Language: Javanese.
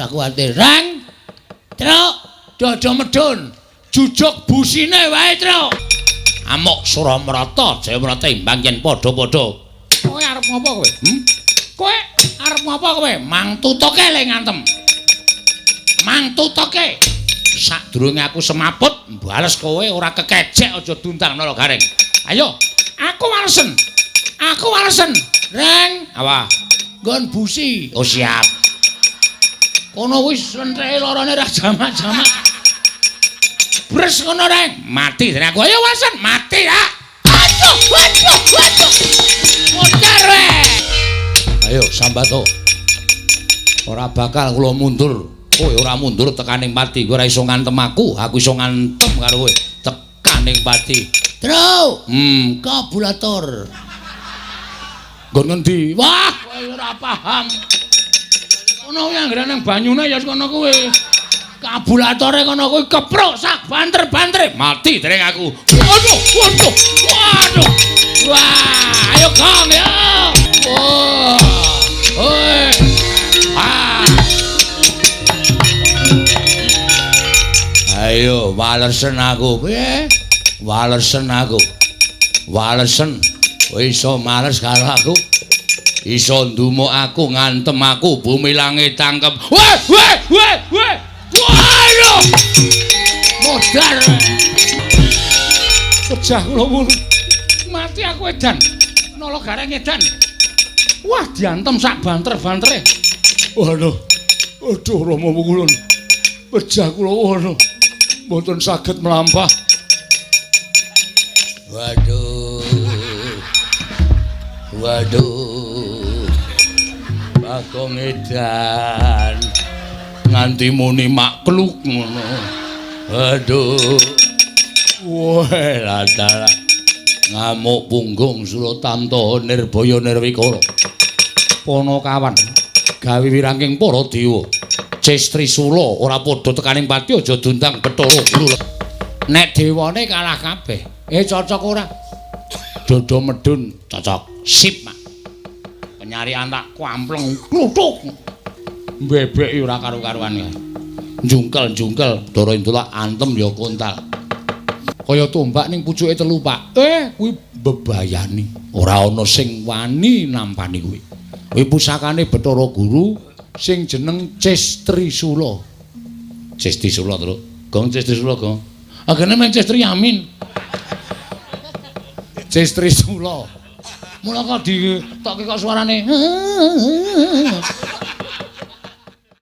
Aku ate rang. Truk, dodo medun. Jujuk busine wae, Truk. Amuk Suramrata, Jayamrata imbang yen padha-padha. Kowe arep ngopo kowe? Kowe arep ngopo kowe? Mang tutuke le ngantem. Mang tutuke. Sadurunge aku semaput, bales kowe ora kekejek aja duntang nala garing. Ayo, aku walesen. Aku walesen. Reng, apa? Nggon busi. Oh siap. Kono wis entreke larane ra jamak-jamak. Bres ngono reng, mati dene aku. Ayo walesen, mati ya. Aduh, waduh. Mundur we. Ayo sambato. Ora bakal kula mundur. Kowe ora mundur tekaning pati. Kowe ora iso ngantem aku iso ngantem karo kowe. Tekaning pati. Tru, kabulator. Nggon ngendi? Wah, kowe ora paham. Ono kuwi anggere nang banyune ya kono kuwi. Kabulatore kono kuwi kepruk sak banter-bantere. Mati dereng aku. Waduh. Wah, ayo gong ya. Wah. Oi. Ayo walesen aku piye? Walesen aku. Walesen. Kowe iso males karo aku? Iso ndumuk aku, ngantem aku, bumi langit tangkep. Weh! Waduh! Modar. Pecah kula wulu. Mati aku edan. Nala gareng edan. Wah, diantem sak banter-bantere. Waduh. Aduh, Rama Wukulun. Pecah kula wulu. Mboten saged mlampah. Waduh. Bagong edan nganti muni makluk ngono. Aduh. Wah, latala. Ngamuk punggung Suratamta Nirbaya Nirwikara. Panakawan gawe wirangking para dewa. Cestrisula ora padha tekaning pati aja duntang Bathara Guru. Nek dewane kalah kabeh. Cocok ora? Dodo medun cocok. Sip, Mak. Penyarian tak kwampleng kluthuk. Bebek ora karo-karuan ya. Jungkel-jungkel Dara Intulak antem ya kontal. Kaya tombak ning pucuke telu, Pak. Kuwi bebayani. Ora ana sing wani nampani kuwi. Kuwi pusakane Bathara Guru sing jeneng Cestrisula. Cestrisula, Tru. Gong Cestrisula, Gong. Agene men Cestri Yamin. Cestrisula. Mula kok ditokke kok suarane.